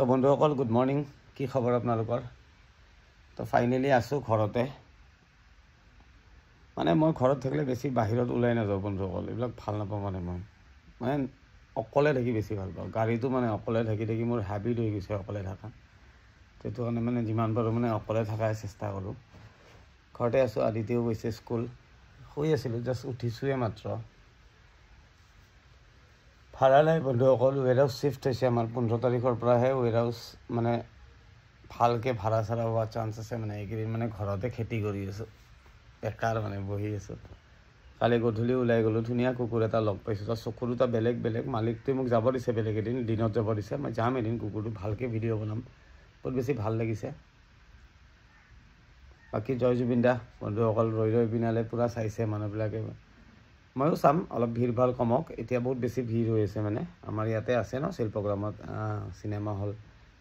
তো বন্ধুসকল good morning কি খবৰ আপোনালোকৰ তো ফাইনেলি আছোঁ ঘৰতে মানে মই ঘৰত থাকিলে বেছি বাহিৰত ওলাই নাযাওঁ বন্ধুসকল এইবিলাক ভাল নাপাওঁ মই অকলে থাকি বেছি ভাল পাওঁ গাড়ীটো মানে অকলে থাকি মোৰ হেবিট হৈ গৈছে অকলে থকা সেইটো কাৰণে মানে যিমান পাৰোঁ মানে অকলে থকাৰ চেষ্টা কৰোঁ ঘৰতে আছোঁ আদিত্যও গৈছে স্কুল শুই আছিলোঁ জাষ্ট উঠিছোঁৱে মাত্ৰ ভাড়া নাই বন্ধুসকল ৱেৰ হাউচ শ্বিফ্ট হৈছে আমাৰ 15 তাৰিখৰ পৰাহে ৱেৰ হাউচ মানে ভালকৈ ভাড়া চাড়া হোৱাৰ চান্স আছে মানে এইকেইদিন মানে ঘৰতে খেতি কৰি আছোঁ বেকাৰ মানে বহি আছোঁ কালি গধূলি ওলাই গ'লোঁ ধুনীয়া কুকুৰ এটা লগ পাইছোঁ তাৰ চকু দুটা বেলেগ বেলেগ মালিকটোৱে মোক যাব দিছে বেলেগ এদিন দিনত যাব দিছে মই যাম এদিন কুকুৰটো ভালকৈ ভিডিঅ' বনাম বহুত বেছি ভাল লাগিছে বাকী জয় জুবিন দা বন্ধুসকল ৰৈ পিনালে পূৰা চাইছে মানুহবিলাকে ময়ো চাম অলপ ভিৰ ভাল কমক এতিয়া বহুত বেছি ভিৰ হৈ আছে মানে আমাৰ ইয়াতে আছে ন শিল্পগ্ৰামত চিনেমা হল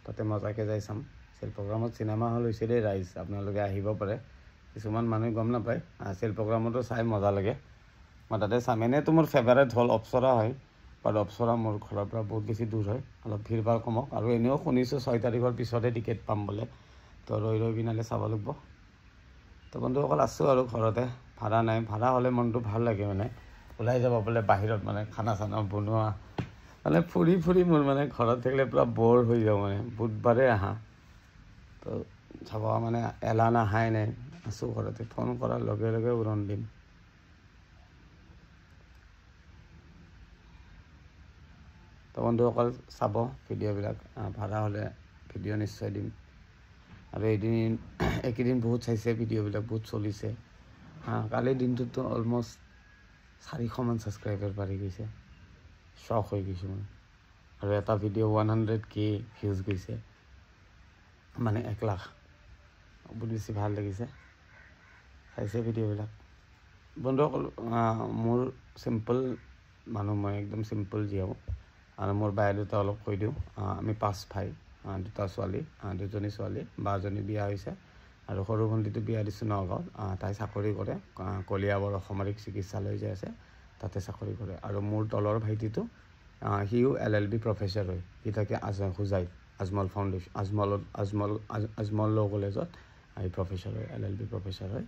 তাতে মজাকৈ যাই চাম শিল্পগ্ৰামত চিনেমা হল হৈছে দেই ৰাইজ আপোনালোকে আহিব পাৰে কিছুমান মানুহে গম নাপায় শিল্পগ্ৰামতো চাই মজা লাগে মই তাতে চাম এনেইতো মোৰ ফেভাৰেট হল অপ্সৰা হয় বাট অপ্সৰা মোৰ ঘৰৰ পৰা বহুত বেছি দূৰ হয় অলপ ভিৰ ভাল কমক আৰু এনেও শুনিছোঁ 6 তাৰিখৰ পিছতে টিকেট পাম বোলে তো ৰৈ পিনালে চাব লাগিব তো বন্ধুসকল আছোঁ আৰু ঘৰতে ভাড়া নাই ভাড়া হ'লে মনটো ভাল লাগে মানে ওলাই যাব বোলে বাহিৰত মানে খানা চানা বনোৱা মানে ফুৰি মোৰ মানে ঘৰত থাকিলে পূৰা বৰ হৈ যাওঁ মানে বুধবাৰে আহা তো চাব মানে এলাহ নাহাই নাই আছোঁ ঘৰতে ফোন কৰাৰ লগে লগে উৰণ দিম তো বন্ধুসকল চাব ভিডিঅ'বিলাক ভাড়া হ'লে ভিডিঅ' নিশ্চয় দিম আৰু এইকেইদিন বহুত চাইছে ভিডিঅ'বিলাক বহুত চলিছে কালিৰ দিনটোতো অলমষ্ট 400মান ছাবস্ক্ৰাইবাৰ বাঢ়ি গৈছে শ্বক হৈ গৈছোঁ মই আৰু এটা ভিডিঅ' 100K ভিউজ গৈছে মানে 1 লাখ বহুত বেছি ভাল লাগিছে চাইছে ভিডিঅ'বিলাক বন্ধুসকল মোৰ চিম্পল মানুহ মই একদম চিম্পল জীয়াও আৰু মোৰ বাই দুটা অলপ কৈ দিওঁ আমি 5 ভাই 2টা ছোৱালী 2জনী ছোৱালী 12জনী বিয়া হৈছে আৰু সৰু ভণ্টিটো বিয়া দিছোঁ নগাঁৱত তাই চাকৰি কৰে কলিয়াবৰ অসামৰিক চিকিৎসালয় যে আছে তাতে চাকৰি কৰে আৰু মোৰ তলৰ ভাইটিটো সিও LLB প্ৰফেচাৰ হয় সি থাকে হোজাইত আজমল ফাউণ্ডেশ্যন আজমল ল' কলেজত এই প্ৰফেচাৰ হয় LLB প্ৰফেচাৰ হয়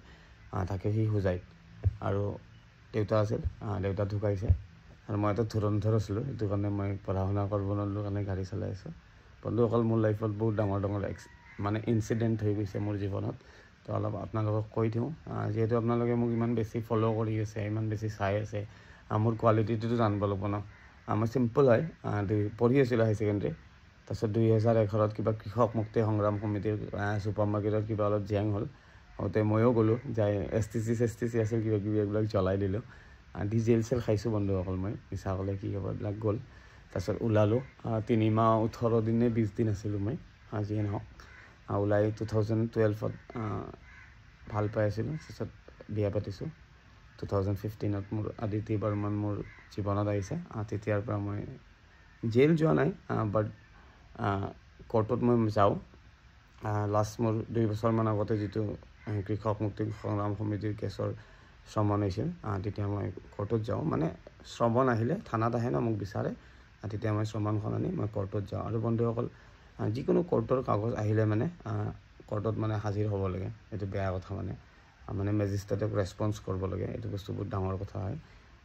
থাকে সি হোজাইত আৰু দেউতা আছিল দেউতা ঢুকাইছে আৰু মই এটা ধুৰন্ধৰ আছিলোঁ সেইটো কাৰণে মই পঢ়া শুনা কৰিব নোৱাৰিলোঁ কাৰণে গাড়ী চলাই আছোঁ বন্ধুসকল মোৰ লাইফত বহুত ডাঙৰ মানে ইনচিডেণ্ট হৈ গৈছে মোৰ জীৱনত তো অলপ আপোনালোকক কৈ দিওঁ যিহেতু আপোনালোকে মোক ইমান বেছি ফ'ল' কৰি আছে ইমান বেছি চাই আছে মোৰ কোৱালিটিটোতো জানিব লাগিব ন মই চিম্পল হয় পঢ়ি আছিলোঁ হাই ছেকেণ্ডেৰী তাৰপিছত 2011ত কিবা কৃষক মুক্তি সংগ্ৰাম সমিতিৰ ছুপাৰ মাৰ্কেটত কিবা অলপ জেং হ'ল হওঁতে ময়ো গ'লোঁ যাই STC আছিল কিবা কিবি এইবিলাক জ্বলাই দিলোঁ জেল চেল খাইছোঁ বন্ধুসকল মই মিছা ক'লে কি হ'ব এইবিলাক গ'ল তাৰপিছত ওলালোঁ 3 মাহ 18 দিন নে 20 দিন আছিলোঁ মই যিয়ে নহওক ওলাই 2012ত ভাল পাই আছিলোঁ তাৰপিছত বিয়া পাতিছোঁ 2015ত মোৰ আদিতি বৰ্মন মোৰ জীৱনত আহিছে তেতিয়াৰ পৰা মই জেল যোৱা নাই বাট কোৰ্টত মই যাওঁ লাষ্ট মোৰ 2 বছৰমান আগতে যিটো কৃষক মুক্তি সংগ্ৰাম সমিতিৰ কেছৰ শ্ৰমণ হৈছিল তেতিয়া মই কোৰ্টত যাওঁ মানে শ্ৰমণ আহিলে থানাত আহে ন মোক বিচাৰে তেতিয়া মই শ্ৰমণখন আনি মই কোৰ্টত যাওঁ আৰু বন্ধুসকল যিকোনো কোৰ্টৰ কাগজ আহিলে মানে কোৰ্টত মানে হাজিৰ হ'ব লাগে এইটো বেয়া কথা মানে মেজিষ্ট্ৰেটক ৰেছপন্স কৰিব লাগে এইটো বস্তু বহুত ডাঙৰ কথা হয়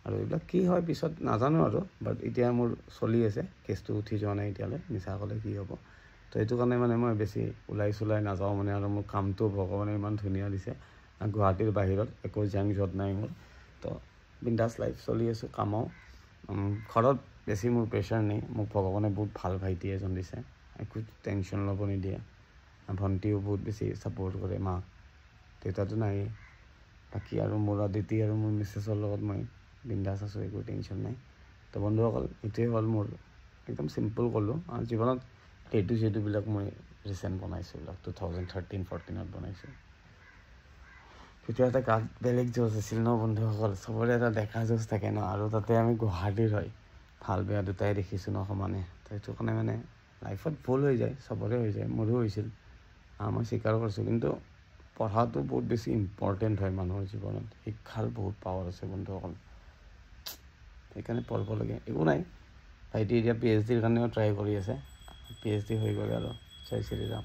আৰু এইবিলাক কি হয় পিছত নাজানো আৰু বাট এতিয়া মোৰ চলি আছে কেছটো উঠি যোৱা নাই এতিয়ালৈ মিছা ক'লে কি হ'ব তো এইটো কাৰণে মানে মই বেছি ওলাই নাযাওঁ মানে আৰু মোৰ কামটো ভগৱানে ইমান ধুনীয়া দিছে গুৱাহাটীৰ বাহিৰত একো জেং য'ত নাই মোৰ তো বিন্দাছ লাইফ চলি আছোঁ কামাও ঘৰত বেছি মোৰ প্ৰেছাৰ নাই মোক ভগৱানে বহুত ভাল ভাইটি এজন দিছে একো টেনশ্যন ল'ব নিদিয়ে ভণ্টিও বহুত বেছি ছাপোৰ্ট কৰে মাক দেউতাটো নাই বাকী আৰু মোৰ আদিতি আৰু মোৰ মিছেছৰ লগত মই বিন্দাছ আছোঁ একো টেনশ্যন নাই তো বন্ধুসকল এইটোৱে হ'ল মোৰ একদম চিম্পল ক'লোঁ জীৱনত যিবিলাক মই ৰিচেণ্ট বনাইছোঁ এইবিলাক 2013-14ত বনাইছোঁ তেতিয়া এটা গাত বেলেগ জোচ আছিল ন বন্ধুসকল চবৰে এটা দেখা জোচ থাকে ন আৰু তাতে আমি গুৱাহাটীৰ হয় ভাল বেয়া দুটাই দেখিছোঁ ন সমানে তো সেইটো কাৰণে মানে লাইফত ভুল হৈ যায় চবৰে হৈ যায় মোৰো হৈছিল মই স্বীকাৰ কৰিছোঁ কিন্তু পঢ়াটো বহুত বেছি ইম্পৰ্টেণ্ট হয় মানুহৰ জীৱনত শিক্ষাৰ বহুত পাৱাৰ আছে বন্ধুসকল সেইকাৰণে পঢ়িব লাগে একো নাই ভাইটি এতিয়া PhDৰ কাৰণেও ট্ৰাই কৰি আছে PhD হৈ গ'ল আৰু জয় শ্ৰীৰাম।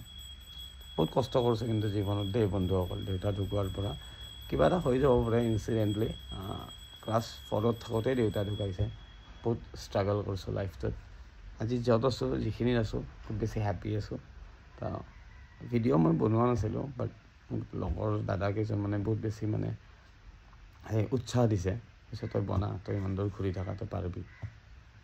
বহুত কষ্ট কৰিছে কিন্তু জীৱনত দেই বন্ধুসকল। দেউতা ঢুকোৱাৰ পৰা কিবা এটা হৈ যাব পাৰে ইনচিডেণ্টলি। ক্লাছ 4ত থাকোঁতেই দেউতা ঢুকাইছে। বহুত ষ্ট্ৰাগল কৰিছোঁ লাইফটোত। আজি য'ত আছোঁ, যিখিনিত আছোঁ, খুব বেছি হেপ্পী আছোঁ। তো ভিডিঅ' মই বনোৱা নাছিলোঁ, বাট লগৰ দাদা কেইজনমানে বহুত বেছি মানে সেই উৎসাহ দিছে, পিছত তই বনা, তই ইমান দূৰ ঘূৰি থকা, তই পাৰিবি।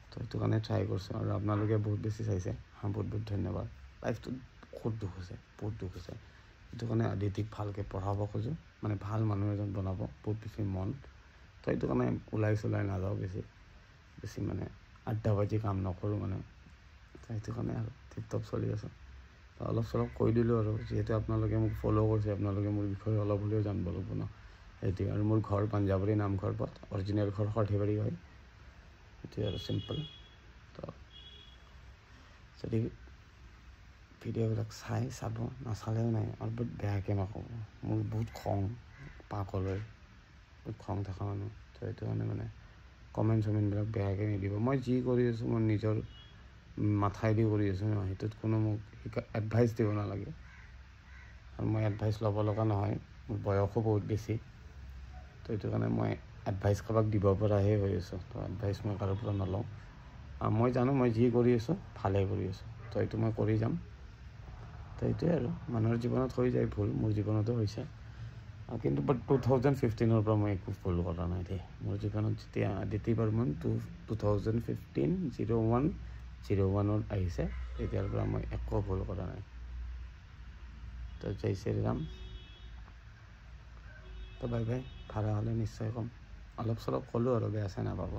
তো সেইটো কাৰণে ট্ৰাই কৰিছোঁ আৰু আপোনালোকে বহুত বেছি চাইছে। বহুত বহুত ধন্যবাদ। লাইফটোত বহুত দুখ হৈছে, বহুত দুখ হৈছে। সেইটো কাৰণে আদিতিক ভালকৈ পঢ়াব খোজোঁ, মানে ভাল মানুহ এজন বনাব, বহুত বেছি মন। তো সেইটো কাৰণে ওলাই নাযাওঁ বেছি মানে আড্ডাবাজি কাম নকৰোঁ মানে। সেইটো কাৰণে আৰু টিপটপ চলি আছোঁ। তো অলপ চলপ কৈ দিলোঁ আৰু যিহেতু আপোনালোকে মোক ফ'ল' কৰিছে, আপোনালোকে মোৰ বিষয়ে অলপ হ'লেও জানিব লাগিব ন। সেইটোৱে। আৰু মোৰ ঘৰ পাঞ্জাৱাৰী নামঘৰ পথ, অৰিজিনেল ঘৰ সৰ্থেবাৰী হয়। সেইটোৱে আৰু চিম্পল। তো যদি ভিডিঅ'বিলাক চাব, নাচালেও নাই, আৰু বহুত বেয়াকৈ নক'ব। মোৰ বহুত খং পাকলৈ, বহুত খং থকা মানুহ। তো সেইটো কাৰণে মানে কমেণ্টবিলাক বেয়াকৈ নিদিব। মই যি কৰি আছোঁ মই নিজৰ মাথাইদি কৰি আছোঁ ন, সেইটোত কোনো মোক এডভাইচ দিব নালাগে। আৰু মই এডভাইচ ল'ব লগা নহয়, মোৰ বয়সো বহুত বেছি। তো সেইটো কাৰণে মই এডভাইচ কাৰোবাক দিব পৰাহে হৈ আছোঁ। তো এডভাইচ মই কাৰোৰ পৰা নলওঁ। মই জানো মই যি কৰি আছোঁ ভালেই কৰি আছোঁ। তো এইটো মই কৰি যাম। তো এইটোৱে আৰু মানুহৰ জীৱনত হৈ যায় ভুল, মোৰ জীৱনতো হৈছে। কিন্তু 2015 পৰা মই একো ভুল কৰা নাই দেই। মোৰ জীৱনত যেতিয়া আদিতি বৰ্মন 2015-01-01 আহিছে, তেতিয়াৰ পৰা মই একো ভুল কৰা নাই। তো জয় শ্ৰীৰাম। তো বাই বাই। ভাড়া হ'লে নিশ্চয় ক'ম। অলপ চলপ ক'লোঁ আৰু বেয়া চেয়া নাপাব।